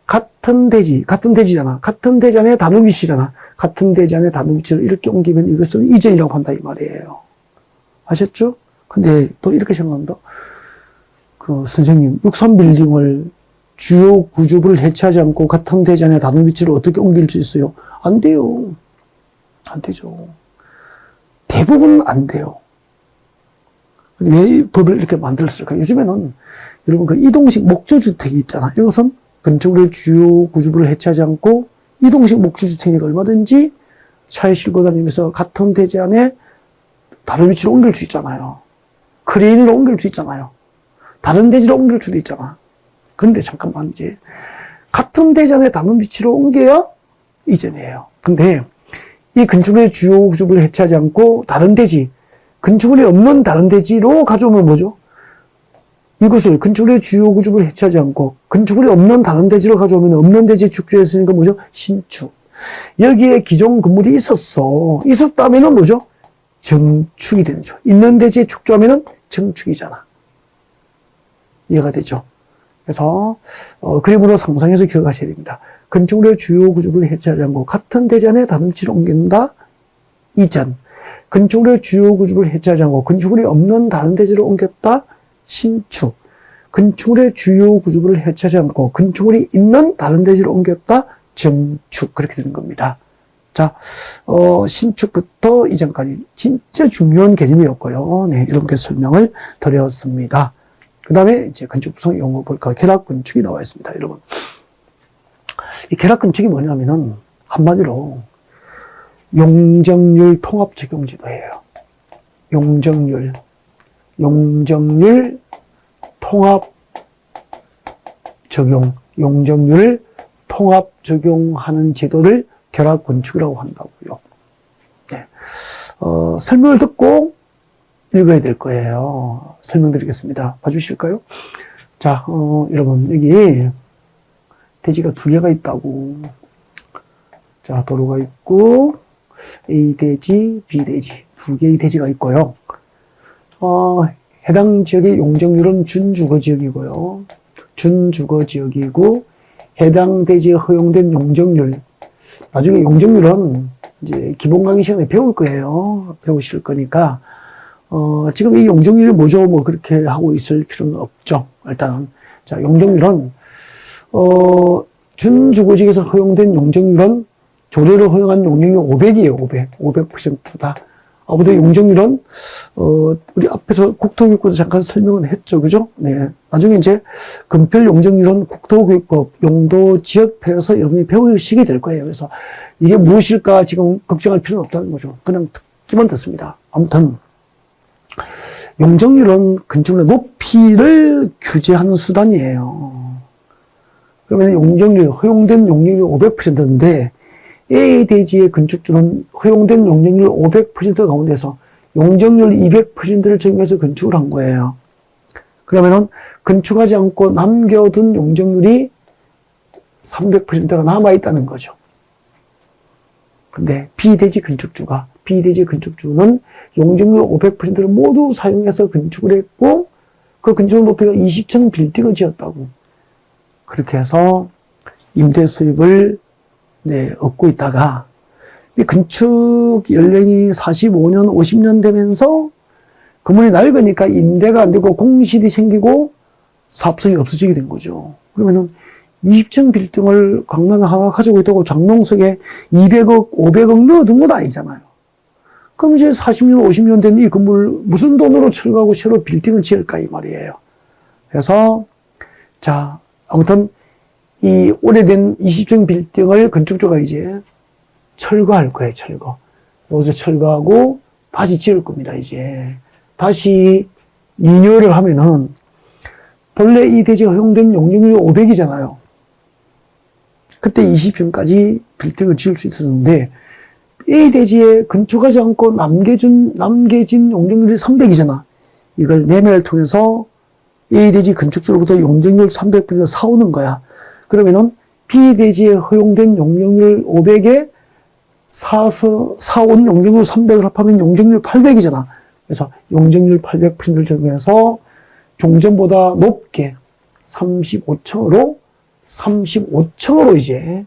같은 대지잖아. 같은 대지 안에 다른 위치잖아. 같은 대지 안에 다른 위치로 이렇게 옮기면 이것을 이전이라고 한다, 이 말이에요. 아셨죠? 근데 또 이렇게 생각합니다. 선생님, 63빌딩을 주요 구조물을 해체하지 않고 같은 대지 안에 다른 위치로 어떻게 옮길 수 있어요? 안 돼요. 안 되죠. 대부분 안 돼요. 왜 이 법을 이렇게 만들었을까요? 요즘에는 여러분 이동식 목조주택이 있잖아. 이것은 건축물의 주요 구조물을 해체하지 않고 이동식 목조주택이니까 얼마든지 차에 싣고 다니면서 같은 대지 안에 다른 위치로 옮길 수 있잖아요. 크레인으로 옮길 수 있잖아요. 다른 대지로 옮길 수도 있잖아. 그런데 잠깐만, 이제 같은 대지 안에 다른 위치로 옮겨야 이전이에요. 근데 이 건축물의 주요 구조물을 해체하지 않고 다른 대지, 건축물이 없는 다른 대지로 가져오면 뭐죠? 이것을 건축물의 주요 구조물을 해체하지 않고 건축물이 없는 다른 대지로 가져오면 없는 대지에 축조했으니까 뭐죠? 신축. 여기에 기존 건물이 있었다면은 뭐죠? 정축이 되는 거죠. 있는 대지에 축조하면은 정축이잖아. 이해가 되죠? 그래서 그림으로 상상해서 기억하셔야 됩니다. 건축물의 주요 구조물을 해체하지 않고 같은 대지 안에 다른 위치로 옮긴다. 이전. 건축물의 주요 구조물을 해체하지 않고 건축물이 없는 다른 대지로 옮겼다. 신축. 건축물의 주요 구조물을 해체하지 않고 건축물이 있는 다른 대지로 옮겼다. 정축. 그렇게 되는 겁니다. 자, 신축부터 이전까지 진짜 중요한 개념이었고요. 네, 이렇게 설명을 드렸습니다. 그 다음에 이제 건축구성 용어 볼까요? 결합건축이 나와 있습니다, 여러분. 이 결합건축이 뭐냐면은 한마디로 용적률 통합 적용지도예요. 용적률 통합 적용, 용적률을 통합 적용하는 제도를 결합건축이라고 한다고요. 네. 설명을 듣고 읽어야 될 거예요. 설명드리겠습니다. 봐주실까요? 자, 여러분, 여기 대지가 두 개가 있다고. 자, 도로가 있고, A 대지, B 대지. 두 개의 대지가 있고요. 해당 지역의 용적률은 준주거지역이고요. 준주거지역이고, 해당 대지에 허용된 용적률. 나중에 용적률은 이제 기본 강의 시간에 배울 거예요. 배우실 거니까. 지금 이 용적률이 뭐죠? 뭐 그렇게 하고 있을 필요는 없죠. 일단은. 자, 용적률은, 준주거지역에서 허용된 용적률은 조례로 허용한 용적률 500이에요. 500%다. 아무튼 용적률은, 우리 앞에서 국토교육부에서 잠깐 설명을 했죠. 그죠? 네. 나중에 이제 건별 용적률은 국토교육법 용도지역표에서 여러분이 배우시게 될 거예요. 그래서 이게 무엇일까 지금 걱정할 필요는 없다는 거죠. 그냥 듣기만 듣습니다. 아무튼, 용적률은 건축물의 높이를 규제하는 수단이에요. 그러면 용적률, 허용된 용적률 500%인데 A 대지의 건축주는 허용된 용적률 500% 가운데서 용적률 200%를 적용해서 건축을 한 거예요. 그러면은 건축하지 않고 남겨둔 용적률이 300%가 남아있다는 거죠. 근데 B 대지 건축주는 용적률 500%를 모두 사용해서 건축을 했고 그 건축 높이가 20층 빌딩을 지었다고. 그렇게 해서 임대 수입을 얻고 있다가 이 건축 연령이 45년, 50년 되면서 건물이 낡으니까 임대가 안 되고 공실이 생기고 사업성이 없어지게 된 거죠. 그러면은 20층 빌딩을 강남에 하나 가지고 있다고 장롱석에 200억, 500억 넣어둔 건 아니잖아요. 그럼 이제 40년, 50년 된 이 건물 무슨 돈으로 철거하고 새로 빌딩을 지을까 이 말이에요. 그래서 자, 아무튼 이 오래된 20층 빌딩을 건축주가 이제 철거할 거예요, 철거. 여기서 철거하고 다시 지을 겁니다, 이제. 다시 리뉴얼을 하면은 본래 이 대지가 허용된 용적률이 500이잖아요. 그때 20층까지 빌딩을 지을 수 있었는데 이 대지에 건축하지 않고 남겨진 용적률이 300이잖아. 이걸 매매를 통해서 A 대지 건축주로부터 용적률 300%를 사오는 거야. 그러면은 B 대지에 허용된 용적률 500에 사온 용적률 300을 합하면 용적률 800이잖아. 그래서 용적률 800%를 적용해서 종전보다 높게 35층으로 이제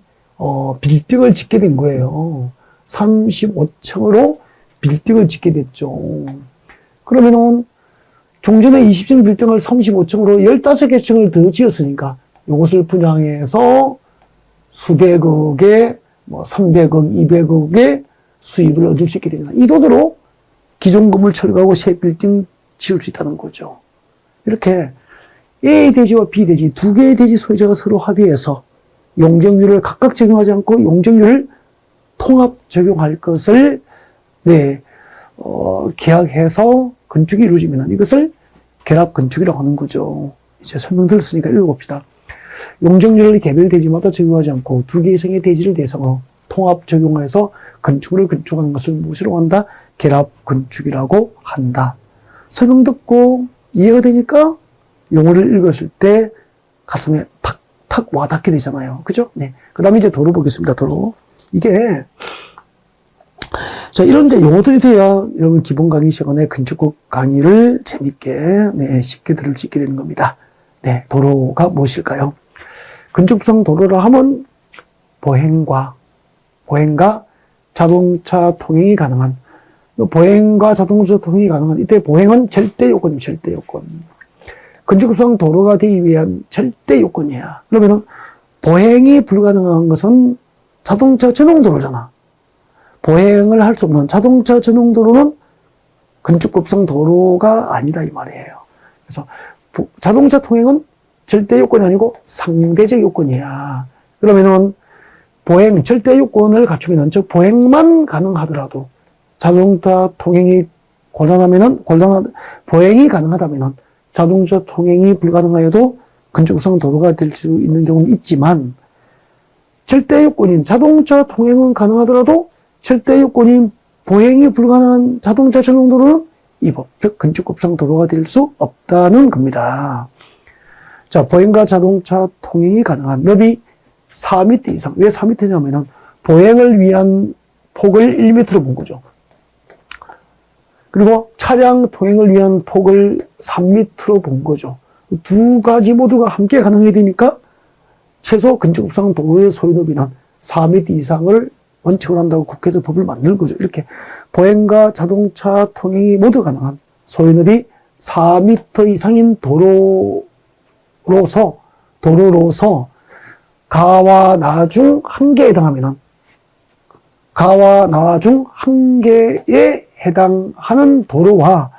빌딩을 짓게 된 거예요. 35층으로 빌딩을 짓게 됐죠. 그러면은 종전에 20층 빌딩을 35층으로 15개 층을 더 지었으니까 이것을 분양해서 수백억에 300억, 200억의 수입을 얻을 수 있게 되잖아. 이 돈으로 기존 건물 철거하고 새 빌딩 지을 수 있다는 거죠. 이렇게 A 대지와 B 대지 두 개의 대지 소유자가 서로 합의해서 용적률을 각각 적용하지 않고 용적률을 통합 적용할 것을 계약해서 건축이 이루어지면 이것을 결합 건축이라고 하는 거죠. 이제 설명드렸으니까 읽어봅시다. 용적률을 개별 대지마다 적용하지 않고 두 개 이상의 대지를 대상으로 통합 적용해서 건축을 건축하는 것을 무엇이라고 한다? 결합 건축이라고 한다. 설명 듣고 이해가 되니까 용어를 읽었을 때 가슴에 탁탁 와닿게 되잖아요. 그죠? 네. 그 다음에 이제 도로 보겠습니다. 도로. 이게, 자, 이런 이제 용어들이 돼야 여러분 기본 강의 시간에 건축국 강의를 재밌게, 쉽게 들을 수 있게 되는 겁니다. 네. 도로가 무엇일까요? 건축상 도로라 하면 보행과 자동차 통행이 가능한, 보행과 자동차 통행이 가능한, 이때 보행은 절대 요건이에요, 절대 요건. 건축상 도로가 되기 위한 절대 요건이야. 그러면은 보행이 불가능한 것은 자동차 전용 도로잖아. 보행을 할 수 없는 자동차 전용 도로는 건축법상 도로가 아니다 이 말이에요. 그래서 자동차 통행은 절대 요건이 아니고 상대적 요건이야. 그러면은 보행 절대 요건을 갖추면은 즉 보행만 가능하더라도 자동차 통행이 보행이 가능하다면은 자동차 통행이 불가능하여도 건축상 도로가 될 수 있는 경우는 있지만 절대 요건인 자동차 통행은 가능하더라도 절대 요건인 보행이 불가능한 자동차 전용 도로는 이 법, 즉 건축법상 도로가 될 수 없다는 겁니다. 자, 보행과 자동차 통행이 가능한 너비 4m 이상. 왜 4m냐면은 보행을 위한 폭을 1m로 본 거죠. 그리고 차량 통행을 위한 폭을 3m로 본 거죠. 두 가지 모두가 함께 가능해야 되니까 최소 건축법상 도로의 소유 너비는 4m 이상을 원칙으로 한다고 국회에서 법을 만든 거죠. 이렇게 보행과 자동차 통행이 모두 가능한 소유 너비 4m 이상인 도로로서 가와 나 중 한 개에 해당하면은 가와 나 중 한 개에 해당하는 도로와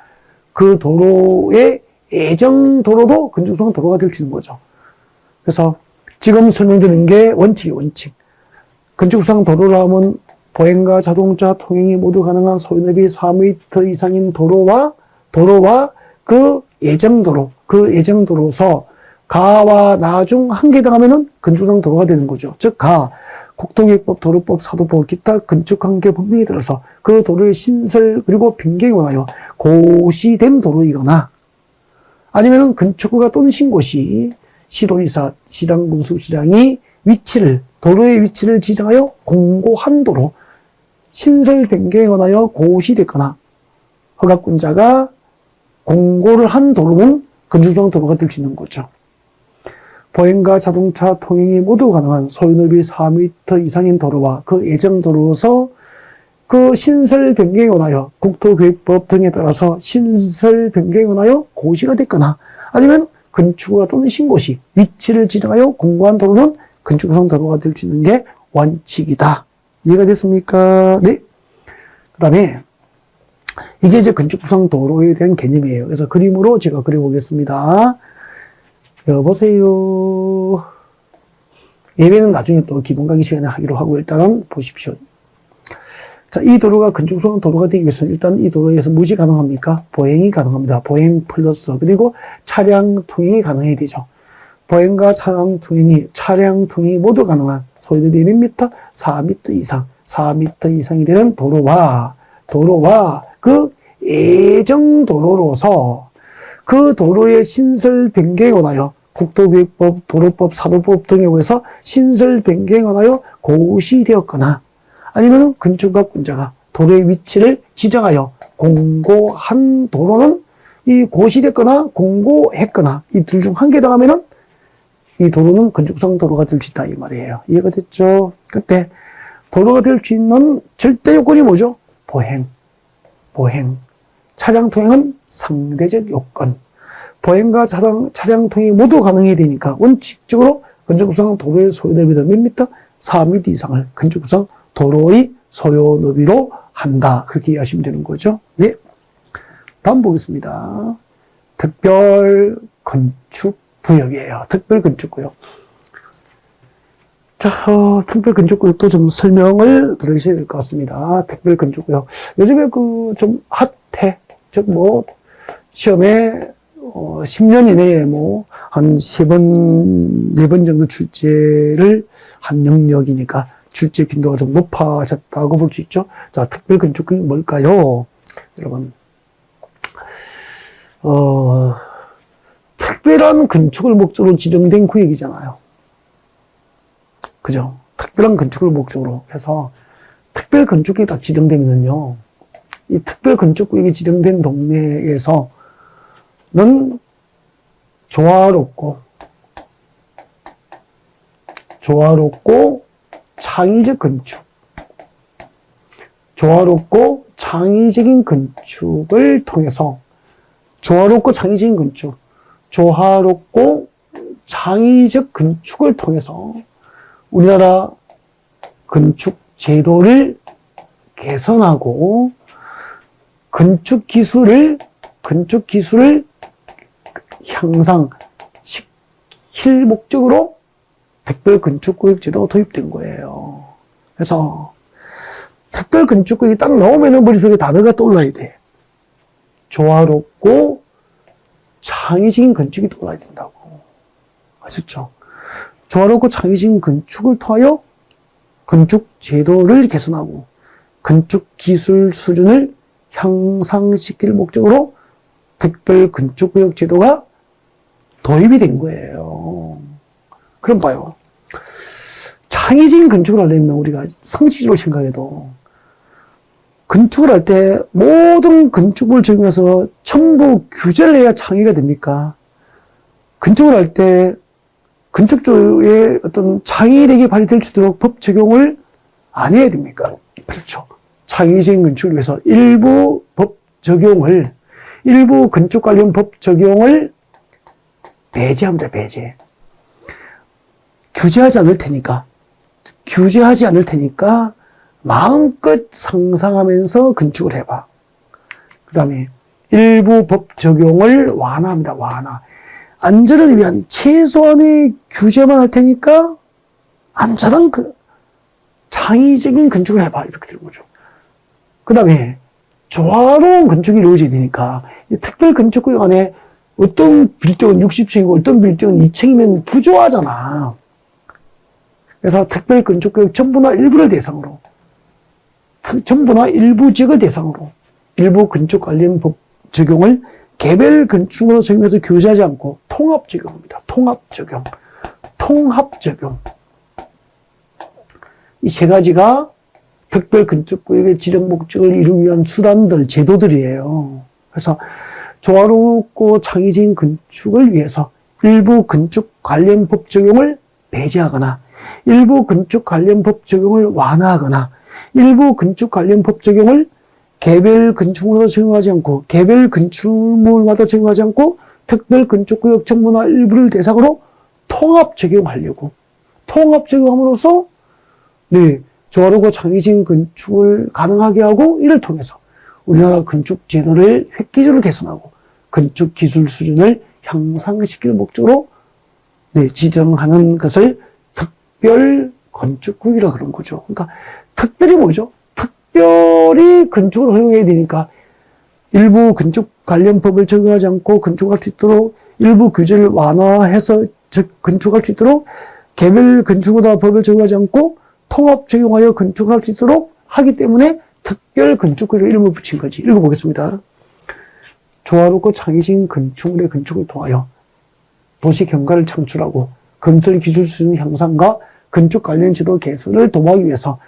그 도로의 예정 도로도 건축상 도로가 될 수 있는 거죠. 그래서 지금 설명드리는 게 원칙이에요, 원칙. 건축상 도로라 하면 보행과 자동차 통행이 모두 가능한 소유너비 4m 이상인 도로와 그 예정 도로서 가와 나 중 한 개 해당하면은 건축상 도로가 되는 거죠. 즉, 국토기획법, 도로법, 사도법, 기타 건축관계 법령에 따라서 그 도로의 신설 그리고 변경에 관하여 고시된 도로이거나 아니면은 건축허가 또는 신고시 시도지사, 시당군수시장이 도로의 위치를 지정하여 공고한 도로, 신설 변경에 관하여 고시됐거나 허가권자가 공고를 한 도로는 건축상 도로가 될 수 있는 거죠. 보행과 자동차 통행이 모두 가능한 소유너비 4m 이상인 도로와 그 예정 도로로서 그 신설 변경에 관하여 국토교획법 등에 따라서 신설 변경에 관하여 고시가 됐거나 아니면 건축허가 또는 신고시 위치를 지정하여 공고한 도로는 건축상 도로가 될 수 있는 게 원칙이다. 이해가 됐습니까? 네. 그 다음에 이게 이제 건축상 도로에 대한 개념이에요. 그래서 그림으로 제가 그려보겠습니다. 여보세요. 예외는 나중에 또 기본 강의 시간에 하기로 하고 일단은 보십시오. 자, 이 도로가 건축상 도로가 되기 위해서는 일단 이 도로에서 무엇이 가능합니까? 보행이 가능합니다. 보행 플러스 그리고 차량 통행이 가능해야 되죠. 보행과 차량 통행이 모두 가능한 소유너비 몇 미터? 4m 이상. 4m 이상이 되는 도로와 그 예정 도로로서 그 도로의 신설 변경에 관하여 국토교획법, 도로법, 사도법 등에 의해서 신설 변경에 관하여 고시되었거나 아니면 건축가권자가 도로의 위치를 지정하여 공고한 도로는 이 고시됐거나 공고했거나 이 둘 중 한 개 당하면은 이 도로는 건축상 도로가 될 수 있다 이 말이에요. 이해가 됐죠? 그때 도로가 될 수 있는 절대 요건이 뭐죠? 보행. 차량 통행은 상대적 요건. 보행과 차량 통행이 모두 가능해야 되니까 원칙적으로 건축상 도로의 소요너비는 몇 미터? 4m 이상을 건축상 도로의 소요너비로 한다. 그렇게 이해하시면 되는 거죠. 네. 다음 보겠습니다. 특별 건축 구역이에요. 특별 건축구역. 자, 특별 건축구역도 좀 설명을 들으셔야 될 것 같습니다. 특별 건축구역. 요즘에 좀 핫해. 즉, 시험에, 10년 이내에 한 3번, 4번 정도 출제를 한 영역이니까 출제 빈도가 좀 높아졌다고 볼 수 있죠. 자, 특별 건축구역이 뭘까요? 여러분. 특별한 건축을 목적으로 지정된 구역이잖아요. 그죠? 특별한 건축을 목적으로 해서 특별 건축이 딱 지정되면은요, 이 특별 건축구역이 지정된 동네에서는 조화롭고 창의적 건축, 조화롭고 창의적인 건축을 통해서 조화롭고 창의적 건축을 통해서 우리나라 건축 제도를 개선하고 건축 기술을 향상시킬 목적으로 특별 건축구역 제도가 도입된 거예요. 그래서 특별 건축구역이 딱 나오면 머릿속에 단어가 떠올라야 돼. 조화롭고 창의적인 건축이 떠올라야 된다고. 아셨죠? 조화롭고 창의적인 건축을 통하여 건축 제도를 개선하고 건축 기술 수준을 향상시킬 목적으로 특별 건축구역 제도가 도입이 된 거예요. 그럼 봐요. 창의적인 건축을 하려면 우리가 상식적으로 생각해도 건축을 할 때 모든 건축을 적용해서 전부 규제를 해야 창의가 됩니까? 건축을 할 때 건축조의 어떤 창의력이 발휘될 수 있도록 법 적용을 안 해야 됩니까? 그렇죠. 창의적인 건축을 위해서 일부 건축 관련 법 적용을 배제합니다, 배제. 규제하지 않을 테니까 마음껏 상상하면서 건축을 해봐. 그 다음에 일부 법 적용을 완화합니다, 완화. 안전을 위한 최소한의 규제만 할 테니까 안전한 창의적인 건축을 해봐. 이렇게 되는 거죠. 그 다음에 조화로운 건축이 이루어져야 되니까 이 특별 건축구역 안에 어떤 빌딩은 60층이고 어떤 빌딩은 2층이면 부조하잖아. 그래서 특별 건축구역 전부나 일부 지역을 대상으로 일부 건축 관련 법 적용을 개별 건축으로 적용해서 규제하지 않고 통합 적용입니다. 통합 적용. 이 세 가지가 특별 건축구역의 지정 목적을 이루기 위한 수단들, 제도들이에요. 그래서 조화롭고 창의적인 건축을 위해서 일부 건축 관련 법 적용을 배제하거나 일부 건축 관련 법 적용을 완화하거나 일부 건축 관련 법 적용을 개별 건축물마다 적용하지 않고 개별 건축물마다 적용하지 않고 특별 건축구역 정보나 일부를 대상으로 통합 적용하려고 통합 적용함으로써 조화롭고 창의적인 건축을 가능하게 하고 이를 통해서 우리나라 건축 제도를 획기적으로 개선하고 건축 기술 수준을 향상시킬 목적으로 지정하는 것을 특별 건축구역이라 그런 거죠. 그러니까 특별히 뭐죠? 특별히 건축을 허용해야 되니까 일부 건축 관련 법을 적용하지 않고 건축할 수 있도록 일부 규제를 완화해서 건축할 수 있도록 개별 건축마다 법을 적용하지 않고 통합 적용하여 건축할 수 있도록 하기 때문에 특별 건축구역을 이름을 붙인 거지. 읽어보겠습니다. 조화롭고 창의적인 건축물의 건축을 통하여 도시 경관을 창출하고 건설 기술 수준 향상과 건축 관련 제도 개선을 도모하기 위해서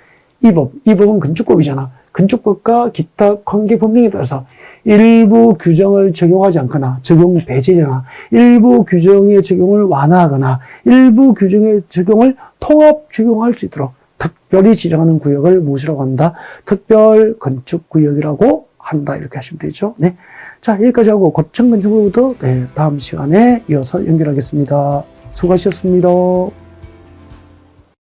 이 법은 건축법이잖아. 건축법과 기타 관계 법령에 따라서 일부 규정을 적용하지 않거나 적용 배제잖아. 일부 규정의 적용을 완화하거나 일부 규정의 적용을 통합 적용할 수 있도록 특별히 지정하는 구역을 무엇이라고 한다? 특별 건축구역이라고 한다. 이렇게 하시면 되죠. 네. 자, 여기까지 하고 고층 건축물부터 다음 시간에 이어서 연결하겠습니다. 수고하셨습니다.